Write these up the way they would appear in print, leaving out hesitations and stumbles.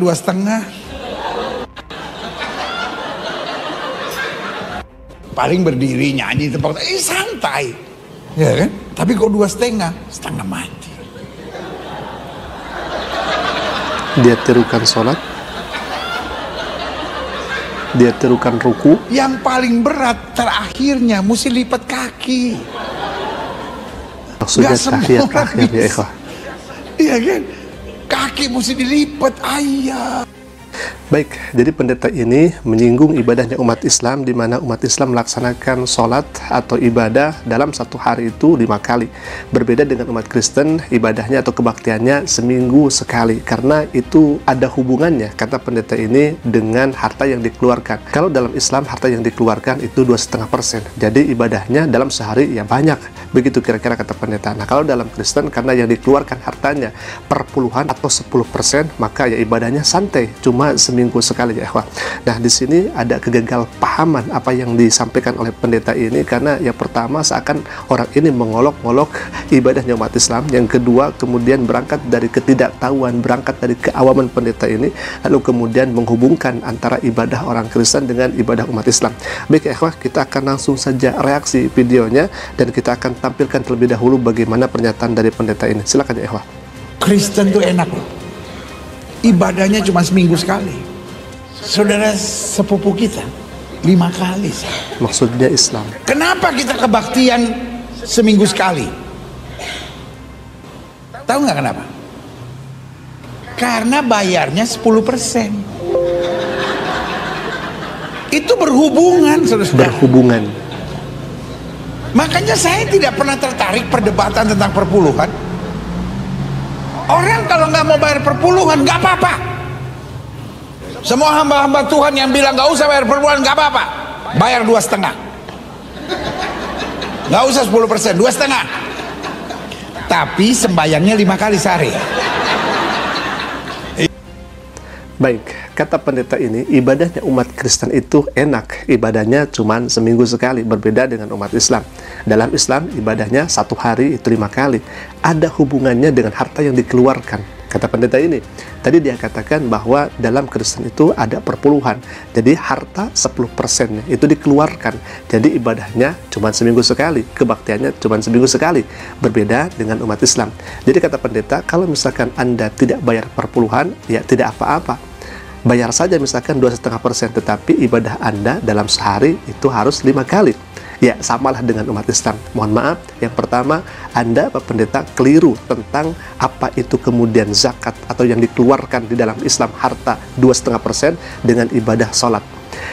2,5. Paling berdiri nyanyi tempat santai, ya kan? Tapi kok 2,5, setengah mati. Dia tirukan sholat, dia tirukan ruku. Yang paling berat terakhirnya mesti lipat kaki. Maksudnya tahiyat akhir ya ikhwah. Iya kan? Kaki mesti dilipat, ayah. Baik, jadi pendeta ini menyinggung ibadahnya umat Islam, di mana umat Islam melaksanakan sholat atau ibadah dalam satu hari itu 5 kali. Berbeda dengan umat Kristen, ibadahnya atau kebaktiannya seminggu sekali. Karena itu ada hubungannya, kata pendeta ini, dengan harta yang dikeluarkan. Kalau dalam Islam, harta yang dikeluarkan itu 2,5%. Jadi ibadahnya dalam sehari ya banyak. Begitu kira-kira kata pendeta. Nah, kalau dalam Kristen, karena yang dikeluarkan hartanya per puluhan atau 10%, maka ya ibadahnya santai, cuma seminggu sekali ya ikhwah. Nah, di sini ada kegagal pahaman apa yang disampaikan oleh pendeta ini, karena yang pertama seakan orang ini mengolok-olok ibadahnya umat Islam. Yang kedua, kemudian berangkat dari ketidaktahuan, berangkat dari keawaman pendeta ini, lalu kemudian menghubungkan antara ibadah orang Kristen dengan ibadah umat Islam. Baik ya ikhwah, kita akan langsung saja reaksi videonya dan kita akan tampilkan terlebih dahulu bagaimana pernyataan dari pendeta ini. Silakan ya ikhwah. Kristen tuh enak loh. Ibadahnya cuma seminggu sekali. Saudara sepupu kita 5 kali. Maksudnya Islam. Kenapa kita kebaktian seminggu sekali? Tahu nggak kenapa? Karena bayarnya 10%. Itu berhubungan, saudara. Berhubungan. Makanya saya tidak pernah tertarik perdebatan tentang perpuluhan. Orang kalau nggak mau bayar perpuluhan nggak apa-apa. Semua hamba-hamba Tuhan yang bilang nggak usah bayar perpuluhan nggak apa-apa, bayar 2,5. Nggak usah 10%, 2,5. Tapi sembayangnya 5 kali sehari. Baik, kata pendeta ini, ibadahnya umat Kristen itu enak, ibadahnya cuma seminggu sekali, berbeda dengan umat Islam. Dalam Islam, ibadahnya satu hari itu 5 kali. Ada hubungannya dengan harta yang dikeluarkan. Kata pendeta ini, tadi dia katakan bahwa dalam Kristen itu ada perpuluhan. Jadi harta 10%-nya itu dikeluarkan. Jadi ibadahnya cuma seminggu sekali, kebaktiannya cuma seminggu sekali. Berbeda dengan umat Islam. Jadi kata pendeta, kalau misalkan Anda tidak bayar perpuluhan, ya tidak apa-apa. Bayar saja misalkan 2,5%, tetapi ibadah Anda dalam sehari itu harus 5 kali. Ya, samalah dengan umat Islam. Mohon maaf, yang pertama, Anda, Pak Pendeta, keliru tentang apa itu kemudian zakat atau yang dikeluarkan di dalam Islam, harta 2,5% dengan ibadah sholat.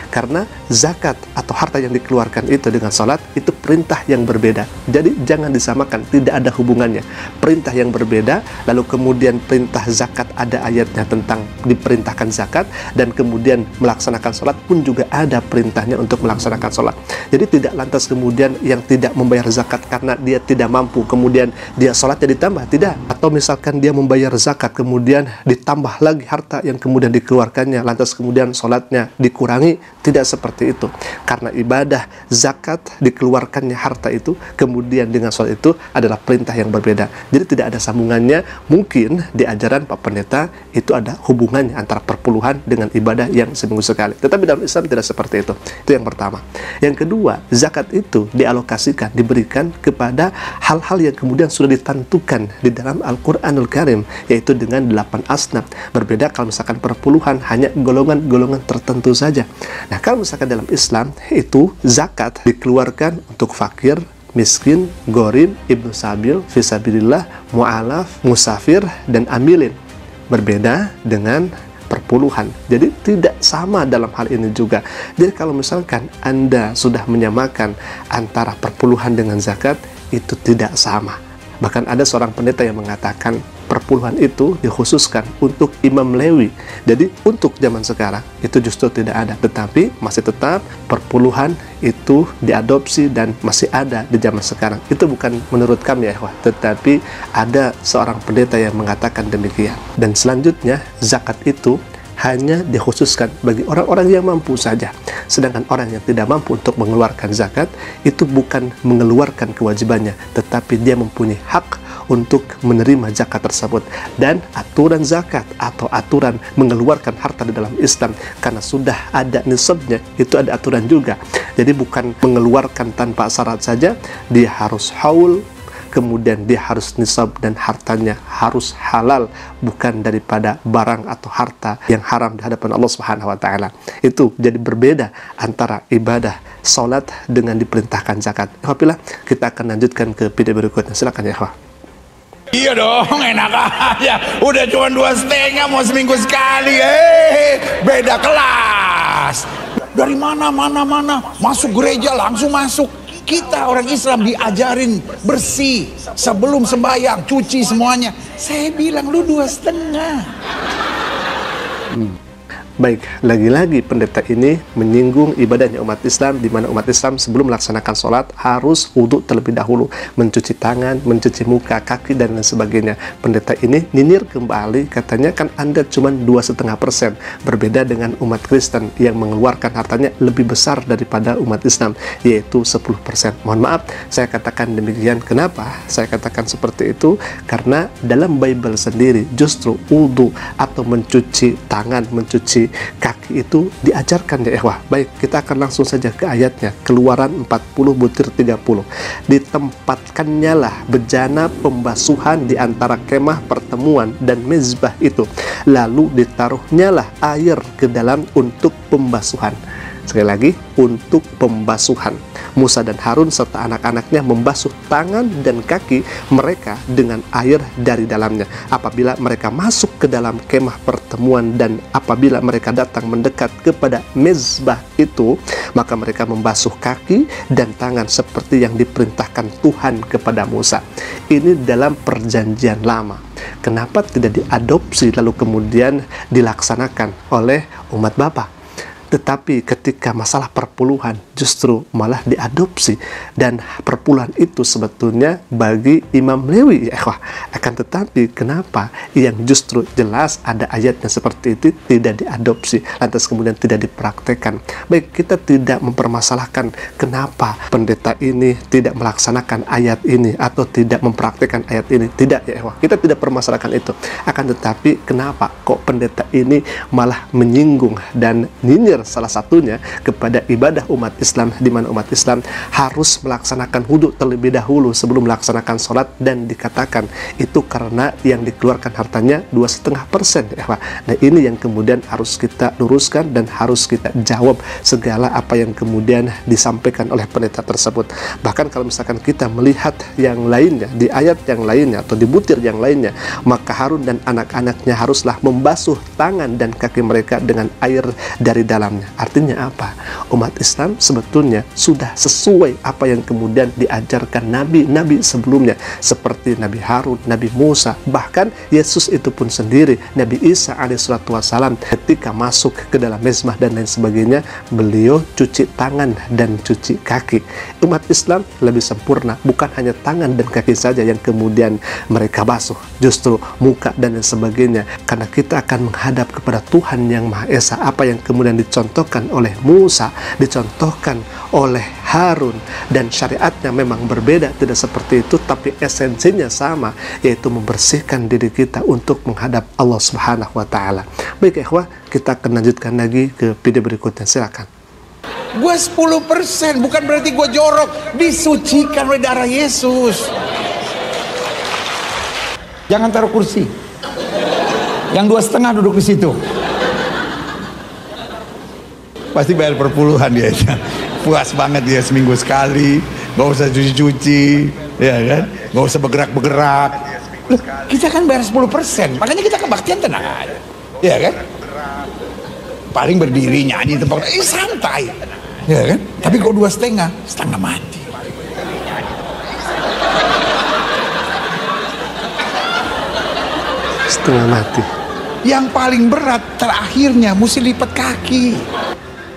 Karena zakat atau harta yang dikeluarkan itu dengan sholat, itu perintah yang berbeda. Jadi jangan disamakan, tidak ada hubungannya. Perintah yang berbeda, lalu kemudian perintah zakat ada ayatnya tentang diperintahkan zakat, dan kemudian melaksanakan sholat pun juga ada perintahnya untuk melaksanakan sholat. Jadi tidak lantas kemudian yang tidak membayar zakat karena dia tidak mampu, kemudian dia sholatnya ditambah, tidak. Atau misalkan dia membayar zakat, kemudian ditambah lagi harta yang kemudian dikeluarkannya, lantas kemudian sholatnya dikurangi, tidak seperti itu. Karena ibadah zakat dikeluarkannya harta itu, kemudian dengan sholat itu adalah perintah yang berbeda. Jadi tidak ada sambungannya. Mungkin di ajaran Pak Pendeta itu ada hubungannya antara perpuluhan dengan ibadah yang seminggu sekali. Tetapi dalam Islam tidak seperti itu. Itu yang pertama. Yang kedua, zakat itu dialokasikan, diberikan kepada hal-hal yang kemudian sudah ditentukan di dalam Al-Quranul Karim, yaitu dengan 8 asnaf. Berbeda kalau misalkan perpuluhan hanya golongan-golongan tertentu saja. Nah, kalau misalkan dalam Islam itu zakat dikeluarkan untuk fakir, miskin, gharib, ibnu sabil, fisabilillah, mu'alaf, musafir, dan amilin. Berbeda dengan perpuluhan. Jadi tidak sama dalam hal ini juga. Jadi kalau misalkan Anda sudah menyamakan antara perpuluhan dengan zakat, itu tidak sama. Bahkan ada seorang pendeta yang mengatakan perpuluhan itu dikhususkan untuk Imam Lewi. Jadi untuk zaman sekarang itu justru tidak ada, tetapi masih tetap perpuluhan itu diadopsi dan masih ada di zaman sekarang. Itu bukan menurut kami ya, tetapi ada seorang pendeta yang mengatakan demikian. Dan selanjutnya zakat itu hanya dikhususkan bagi orang-orang yang mampu saja. Sedangkan orang yang tidak mampu untuk mengeluarkan zakat, itu bukan mengeluarkan kewajibannya, tetapi dia mempunyai hak untuk menerima zakat tersebut. Dan aturan zakat atau aturan mengeluarkan harta di dalam Islam, karena sudah ada nisabnya, itu ada aturan juga. Jadi bukan mengeluarkan tanpa syarat saja, dia harus haul, kemudian dia harus nisab, dan hartanya harus halal, bukan daripada barang atau harta yang haram di hadapan Allah Subhanahu wa taala. Itu jadi berbeda antara ibadah salat dengan diperintahkan zakat. Alhamdulillah, kita akan lanjutkan ke video berikutnya. Silakan ya, Wah. Iya dong, enak aja. Udah cuma 2,5, mau seminggu sekali. Beda kelas. Dari mana, masuk gereja langsung masuk. Kita orang Islam diajarin bersih sebelum sembahyang, cuci semuanya. Saya bilang lu 2,5. Baik, lagi-lagi pendeta ini menyinggung ibadahnya umat Islam, di mana umat Islam sebelum melaksanakan sholat harus wudhu terlebih dahulu, mencuci tangan, mencuci muka, kaki, dan lain sebagainya. Pendeta ini nyinyir kembali, katanya kan Anda cuma 2,5%, berbeda dengan umat Kristen yang mengeluarkan hartanya lebih besar daripada umat Islam, yaitu 10%. Mohon maaf, saya katakan demikian. Kenapa saya katakan seperti itu? Karena dalam Bible sendiri justru wudhu atau mencuci tangan, mencuci kaki itu diajarkan ya ikhwah. Baik, kita akan langsung saja ke ayatnya. Keluaran 40:30. Ditempatkannya lah bejana pembasuhan di antara kemah pertemuan dan mezbah itu, lalu ditaruhnya lah air ke dalam untuk pembasuhan. Sekali lagi, untuk pembasuhan. Musa dan Harun serta anak-anaknya membasuh tangan dan kaki mereka dengan air dari dalamnya apabila mereka masuk ke dalam kemah pertemuan, dan apabila mereka datang mendekat kepada mezbah itu, maka mereka membasuh kaki dan tangan seperti yang diperintahkan Tuhan kepada Musa. Ini dalam perjanjian lama. Kenapa tidak diadopsi lalu kemudian dilaksanakan oleh umat Bapa? Tetapi ketika masalah perpuluhan justru malah diadopsi, dan perpuluhan itu sebetulnya bagi Imam Lewi ya. Akan tetapi kenapa yang justru jelas ada ayatnya seperti itu tidak diadopsi, lantas kemudian tidak dipraktekkan? Baik, kita tidak mempermasalahkan kenapa pendeta ini tidak melaksanakan ayat ini atau tidak mempraktekkan ayat ini, tidak ya. Kita tidak permasalahkan itu. Akan tetapi kenapa kok pendeta ini malah menyinggung dan nyinyir salah satunya kepada ibadah umat Islam, di mana umat Islam harus melaksanakan wudhu terlebih dahulu sebelum melaksanakan sholat, dan dikatakan itu karena yang dikeluarkan hartanya 2,5% ya. Nah, ini yang kemudian harus kita luruskan dan harus kita jawab segala apa yang kemudian disampaikan oleh pendeta tersebut. Bahkan kalau misalkan kita melihat yang lainnya, di ayat yang lainnya atau di butir yang lainnya, maka Harun dan anak-anaknya haruslah membasuh tangan dan kaki mereka dengan air dari dalam. Artinya apa? Umat Islam sebetulnya sudah sesuai apa yang kemudian diajarkan nabi-nabi sebelumnya, seperti Nabi Harun, Nabi Musa, bahkan Yesus itu pun sendiri, Nabi Isa alaihissalatu wassalam, ketika masuk ke dalam mezbah dan lain sebagainya, beliau cuci tangan dan cuci kaki. Umat Islam lebih sempurna, bukan hanya tangan dan kaki saja yang kemudian mereka basuh, justru muka dan lain sebagainya, karena kita akan menghadap kepada Tuhan yang Maha Esa. Apa yang kemudian dicontohkan oleh Musa, dicontohkan oleh Harun, dan syariatnya memang berbeda, tidak seperti itu, tapi esensinya sama, yaitu membersihkan diri kita untuk menghadap Allah Subhanahu wa taala. Baik ikhwah, kita akan lanjutkan lagi ke video berikutnya. Silakan. Gue 10%, bukan berarti gue jorok. Disucikan oleh darah Yesus. Jangan taruh kursi. Yang 2,5 duduk di situ. Pasti bayar perpuluhan dia. Puas banget dia seminggu sekali, gak usah cuci-cuci, ya kan? Gak usah bergerak-bergerak. Loh, kita kan bayar 10%, makanya kita kebaktian tenang aja, ya kan? Paling berdiri nyanyi tempat, santai, ya kan? Tapi kok 2,5, setengah mati. Setengah mati. Yang paling berat terakhirnya mesti lipat kaki.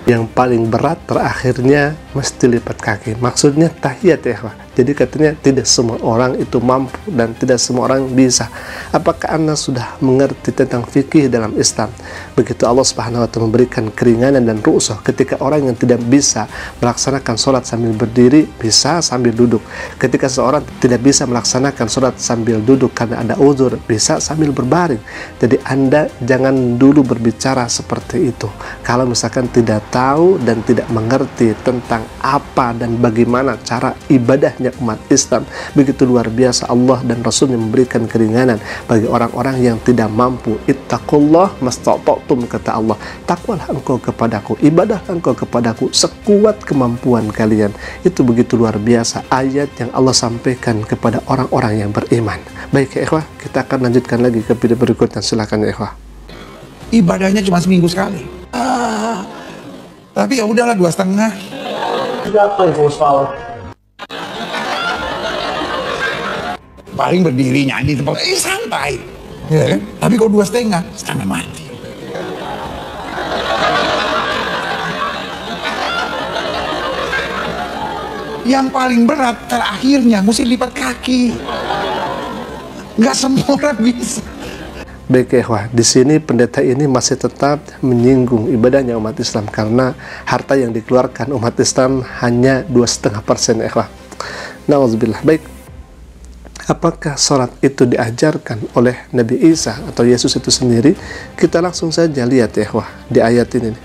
Yang paling berat terakhirnya mesti lipat kaki. Maksudnya tahiyat ya, Jadi katanya tidak semua orang itu mampu dan tidak semua orang bisa. Apakah Anda sudah mengerti tentang fikih dalam Islam? Begitu Allah Subhanahu wa Ta'ala memberikan keringanan dan rukhsah ketika orang yang tidak bisa melaksanakan sholat sambil berdiri, bisa sambil duduk. Ketika seorang tidak bisa melaksanakan sholat sambil duduk karena ada uzur, bisa sambil berbaring. Jadi Anda jangan dulu berbicara seperti itu kalau misalkan tidak tahu dan tidak mengerti tentang apa dan bagaimana cara ibadahnya umat Islam. Begitu luar biasa Allah dan Rasulnya memberikan keringanan bagi orang-orang yang tidak mampu. Ittaqullah mastata'tum, kata Allah, takwalah engkau kepadaku, ibadahlah engkau kepadaku sekuat kemampuan kalian. Itu begitu luar biasa ayat yang Allah sampaikan kepada orang-orang yang beriman. Baik ya ikhwah, kita akan lanjutkan lagi ke video berikutnya. Silakan ya ikhwah. Ibadahnya cuma seminggu sekali. Tapi ya udahlah 2,5. Paling berdiri nyanyi tempat santai, ya kan? Tapi kalau 2,5 setengah mati. Yang paling berat terakhirnya mesti lipat kaki. Nggak semua orang bisa. Baik ya ikhwah, di sini pendeta ini masih tetap menyinggung ibadahnya umat Islam karena harta yang dikeluarkan umat Islam hanya 2,5% ya ikhwah. Nauzubillah. Baik, apakah sholat itu diajarkan oleh Nabi Isa atau Yesus itu sendiri? Kita langsung saja lihat ya ikhwah di ayat ini nih.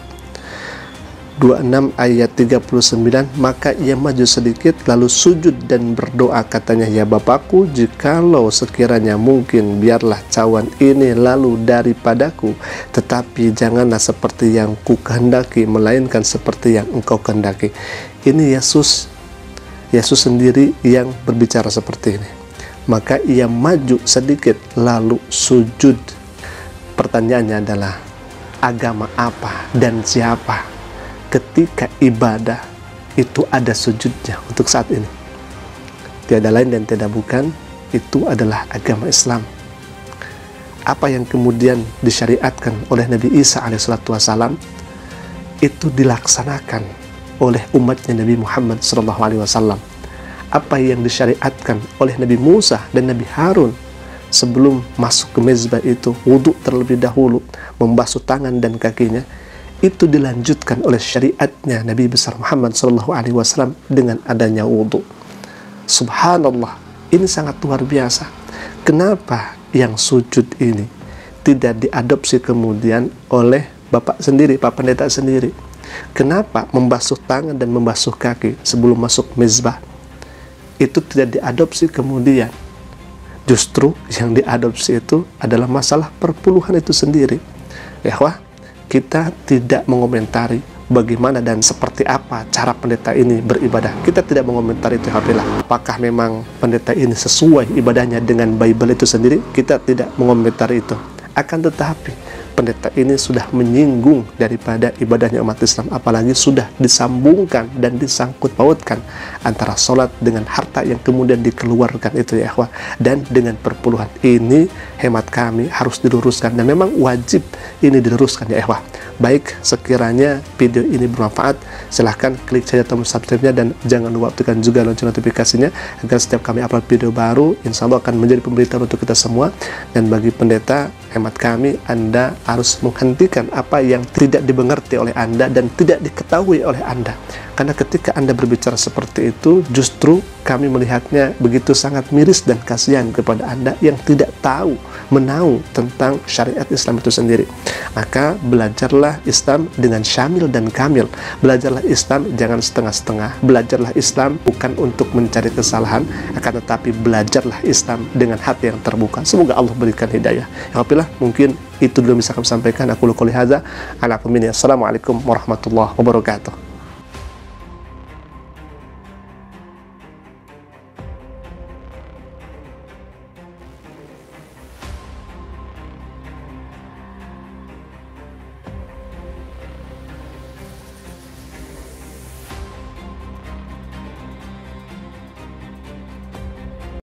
26 ayat 39, maka ia maju sedikit lalu sujud dan berdoa, katanya, ya Bapakku, jikalau sekiranya mungkin biarlah cawan ini lalu daripadaku, tetapi janganlah seperti yang ku kehendaki melainkan seperti yang engkau kehendaki. Ini Yesus sendiri yang berbicara seperti ini. Maka ia maju sedikit lalu sujud. Pertanyaannya adalah, agama apa dan siapa ketika ibadah itu ada sujudnya untuk saat ini? Tiada lain dan tiada bukan, itu adalah agama Islam. Apa yang kemudian disyariatkan oleh Nabi Isa alaihissalam itu dilaksanakan oleh umatnya Nabi Muhammad SAW. Apa yang disyariatkan oleh Nabi Musa dan Nabi Harun sebelum masuk ke mezbah itu, wudhu terlebih dahulu, membasuh tangan dan kakinya, itu dilanjutkan oleh syariatnya Nabi besar Muhammad SAW dengan adanya wudhu. Subhanallah, ini sangat luar biasa. Kenapa yang sujud ini tidak diadopsi kemudian oleh Bapak sendiri, Pak Pendeta sendiri? Kenapa membasuh tangan dan membasuh kaki sebelum masuk mezbah itu tidak diadopsi kemudian? Justru yang diadopsi itu adalah masalah perpuluhan itu sendiri. Ya wah, kita tidak mengomentari bagaimana dan seperti apa cara pendeta ini beribadah. Kita tidak mengomentari itu. Apakah memang pendeta ini sesuai ibadahnya dengan Bible itu sendiri? Kita tidak mengomentari itu. Akan tetapi pendeta ini sudah menyinggung daripada ibadahnya umat Islam, apalagi sudah disambungkan dan disangkut pautkan antara sholat dengan harta yang kemudian dikeluarkan itu ya ikhwah, dan dengan perpuluhan. Ini hemat kami harus diluruskan dan memang wajib ini diluruskan ya ikhwah. Baik, sekiranya video ini bermanfaat, silahkan klik saja tombol subscribe-nya dan jangan lupa aktifkan juga lonceng notifikasinya agar setiap kami upload video baru, insya Allah akan menjadi pemberitahuan untuk kita semua. Dan bagi pendeta, hemat kami, Anda harus menghentikan apa yang tidak dimengerti oleh Anda dan tidak diketahui oleh Anda. Karena ketika Anda berbicara seperti itu, justru kami melihatnya begitu sangat miris dan kasihan kepada Anda yang tidak tahu, menahu tentang syariat Islam itu sendiri. Maka belajarlah Islam dengan syamil dan kamil. Belajarlah Islam jangan setengah-setengah. Belajarlah Islam bukan untuk mencari kesalahan, akan tetapi belajarlah Islam dengan hati yang terbuka. Semoga Allah berikan hidayah. Alhamdulillah, mungkin itu dulu bisa kami sampaikan. Aku qouli hadza. Assalamualaikum warahmatullahi wabarakatuh.